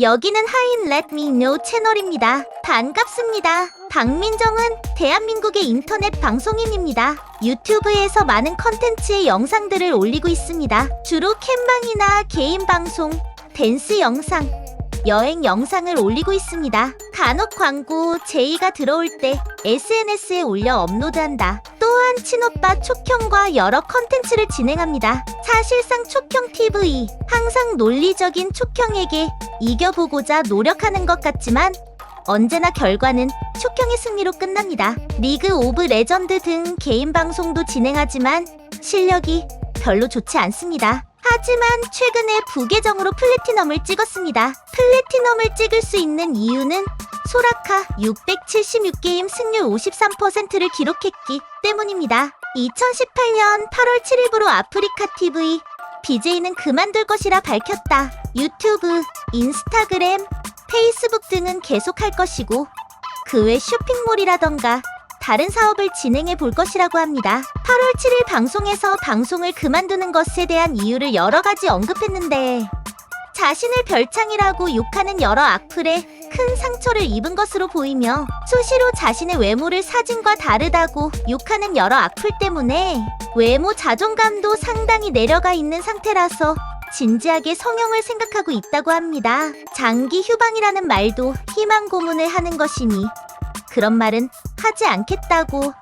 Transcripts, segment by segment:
여기는 하인 Let Me Know 채널입니다. 반갑습니다. 박민정은 대한민국의 인터넷 방송인입니다. 유튜브에서 많은 컨텐츠의 영상들을 올리고 있습니다. 주로 캠방이나 개인 방송, 댄스 영상, 여행 영상을 올리고 있습니다. 간혹 광고, 제의가 들어올 때 SNS에 올려 업로드한다. 또한 친오빠 촉형과 여러 컨텐츠를 진행합니다. 사실상 촉형 TV, 항상 논리적인 촉형에게 이겨보고자 노력하는 것 같지만 언제나 결과는 촉형의 승리로 끝납니다. 리그 오브 레전드 등 개인 방송도 진행하지만 실력이 별로 좋지 않습니다. 하지만 최근에 부계정으로 플래티넘을 찍었습니다. 플래티넘을 찍을 수 있는 이유는 소라카 676게임 승률 53%를 기록했기 때문입니다. 2018년 8월 7일부로 아프리카 TV BJ는 그만둘 것이라 밝혔다. 유튜브, 인스타그램, 페이스북 등은 계속할 것이고 그 외 쇼핑몰이라던가 다른 사업을 진행해 볼 것이라고 합니다. 8월 7일 방송에서 방송을 그만두는 것에 대한 이유를 여러 가지 언급했는데 자신을 별창이라고 욕하는 여러 악플에 큰 상처를 입은 것으로 보이며 수시로 자신의 외모를 사진과 다르다고 욕하는 여러 악플 때문에 외모 자존감도 상당히 내려가 있는 상태라서 진지하게 성형을 생각하고 있다고 합니다. 장기 휴방이라는 말도 희망 고문을 하는 것이니 그런 말은 하지 않겠다고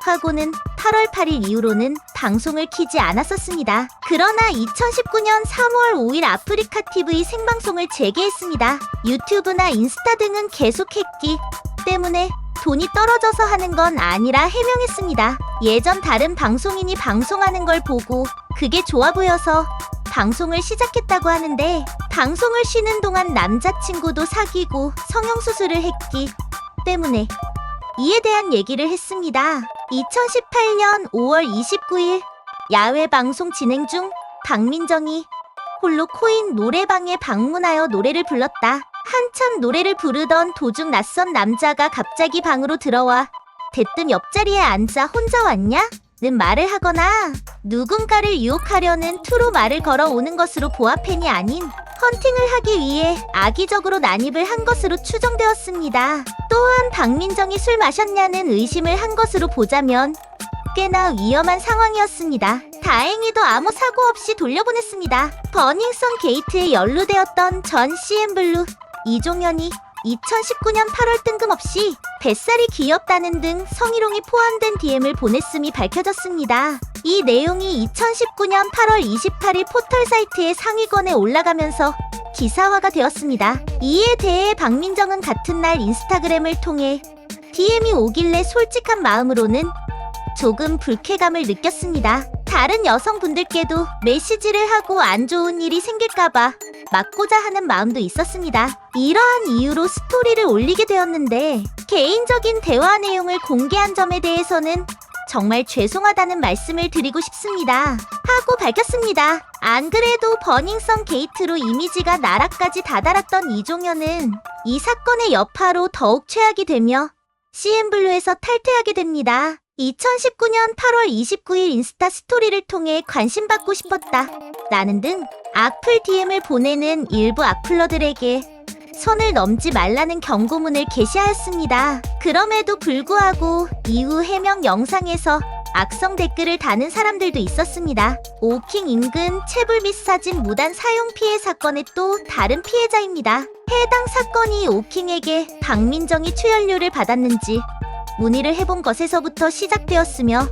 하고는 8월 8일 이후로는 방송을 키지 않았었습니다. 그러나 2019년 3월 5일 아프리카 TV 생방송을 재개했습니다. 유튜브나 인스타 등은 계속했기 때문에 돈이 떨어져서 하는 건 아니라 해명했습니다. 예전 다른 방송인이 방송하는 걸 보고 그게 좋아 보여서 방송을 시작했다고 하는데 방송을 쉬는 동안 남자친구도 사귀고 성형수술을 했기 때문에 이에 대한 얘기를 했습니다. 2018년 5월 29일 야외 방송 진행 중 박민정이 홀로 코인 노래방에 방문하여 노래를 불렀다. 한참 노래를 부르던 도중 낯선 남자가 갑자기 방으로 들어와 대뜸 옆자리에 앉아 혼자 왔냐? 는 말을 하거나 누군가를 유혹하려는 투로 말을 걸어오는 것으로 보아팬이 아닌 헌팅을 하기 위해 악의적으로 난입을 한 것으로 추정되었습니다. 또한 박민정이 술 마셨냐는 의심을 한 것으로 보자면 꽤나 위험한 상황이었습니다. 다행히도 아무 사고 없이 돌려보냈습니다. 버닝썬 게이트에 연루되었던 전 CN블루 이종현이 2019년 8월 뜬금없이 뱃살이 귀엽다는 등 성희롱이 포함된 DM을 보냈음이 밝혀졌습니다. 이 내용이 2019년 8월 28일 포털 사이트의 상위권에 올라가면서 기사화가 되었습니다. 이에 대해 박민정은 같은 날 인스타그램을 통해 DM이 오길래 솔직한 마음으로는 조금 불쾌감을 느꼈습니다. 다른 여성분들께도 메시지를 하고 안 좋은 일이 생길까봐 막고자 하는 마음도 있었습니다. 이러한 이유로 스토리를 올리게 되었는데 개인적인 대화 내용을 공개한 점에 대해서는 정말 죄송하다는 말씀을 드리고 싶습니다. 하고 밝혔습니다. 안 그래도 버닝썬 게이트로 이미지가 나락까지 다다랐던 이종현은 이 사건의 여파로 더욱 최악이 되며 CN블루에서 탈퇴하게 됩니다. 2019년 8월 29일 인스타 스토리를 통해 관심받고 싶었다 라는 등 악플 DM을 보내는 일부 악플러들에게 선을 넘지 말라는 경고문을 게시하였습니다. 그럼에도 불구하고 이후 해명 영상에서 악성 댓글을 다는 사람들도 있었습니다. 오킹 인근 체불 및 사진 무단 사용 피해 사건의 또 다른 피해자입니다. 해당 사건이 오킹에게 박민정이 출연료를 받았는지 문의를 해본 것에서부터 시작되었으며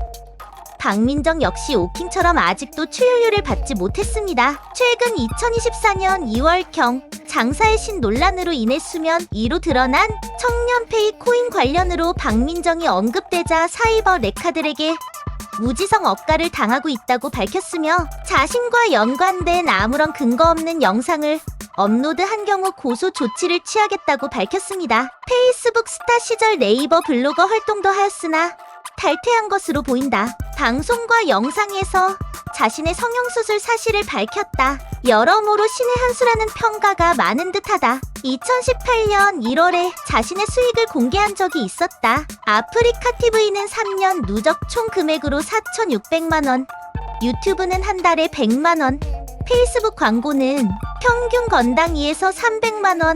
박민정 역시 오킹처럼 아직도 출연료를 받지 못했습니다. 최근 2024년 2월경 장사의 신 논란으로 인해 수면 위로 드러난 청년페이 코인 관련으로 박민정이 언급되자 사이버 레카들에게 무지성 억가를 당하고 있다고 밝혔으며 자신과 연관된 아무런 근거 없는 영상을 업로드한 경우 고소 조치를 취하겠다고 밝혔습니다. 페이스북 스타 시절 네이버 블로거 활동도 하였으나 탈퇴한 것으로 보인다. 방송과 영상에서 자신의 성형수술 사실을 밝혔다. 여러모로 신의 한 수라는 평가가 많은 듯하다. 2018년 1월에 자신의 수익을 공개한 적이 있었다. 아프리카 TV는 3년 누적 총 금액으로 4,600만 원, 유튜브는 한 달에 100만 원, 페이스북 광고는 평균 건당 2에서 300만원,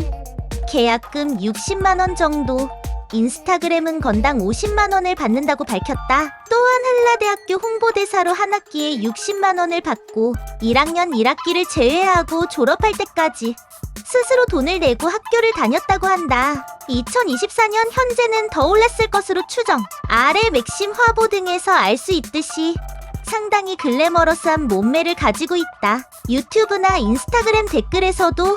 계약금 60만원 정도, 인스타그램은 건당 50만원을 받는다고 밝혔다. 또한 한라대학교 홍보대사로 한 학기에 60만원을 받고 1학년 1학기를 제외하고 졸업할 때까지 스스로 돈을 내고 학교를 다녔다고 한다. 2024년 현재는 더 올랐을 것으로 추정. 아래 맥심 화보 등에서 알 수 있듯이 상당히 글래머러스한 몸매를 가지고 있다. 유튜브나 인스타그램 댓글에서도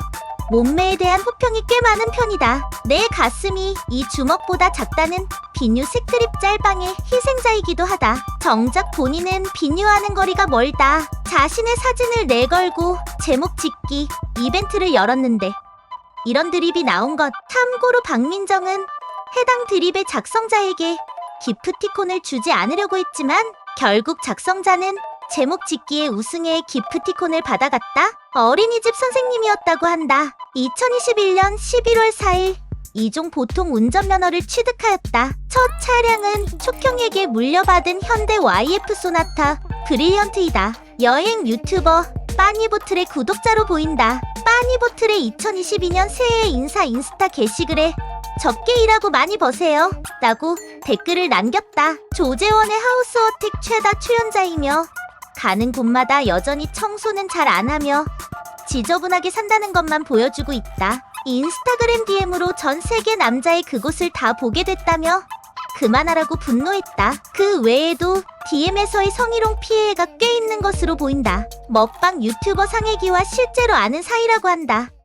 몸매에 대한 호평이 꽤 많은 편이다. 내 가슴이 이 주먹보다 작다는 비뉴 색드립 짤방의 희생자이기도 하다. 정작 본인은 비뉴와는 거리가 멀다. 자신의 사진을 내걸고 제목 짓기 이벤트를 열었는데 이런 드립이 나온 것. 참고로 박민정은 해당 드립의 작성자에게 기프티콘을 주지 않으려고 했지만 결국 작성자는 제목 짓기에 우승해 기프티콘을 받아갔다. 어린이집 선생님이었다고 한다. 2021년 11월 4일 이종 보통 운전면허를 취득하였다. 첫 차량은 촉형에게 물려받은 현대 YF 소나타 브릴리언트이다. 여행 유튜버 빠니보틀의 구독자로 보인다. 빠니보틀의 2022년 새해 인사 인스타 게시글에 적게 일하고 많이 버세요 라고 댓글을 남겼다. 조재원의 하우스어택 최다 출연자이며 가는 곳마다 여전히 청소는 잘 안하며 지저분하게 산다는 것만 보여주고 있다. 인스타그램 DM으로 전 세계 남자의 그곳을 다 보게 됐다며 그만하라고 분노했다. 그 외에도 DM에서의 성희롱 피해가 꽤 있는 것으로 보인다. 먹방 유튜버 상혜기와 실제로 아는 사이라고 한다.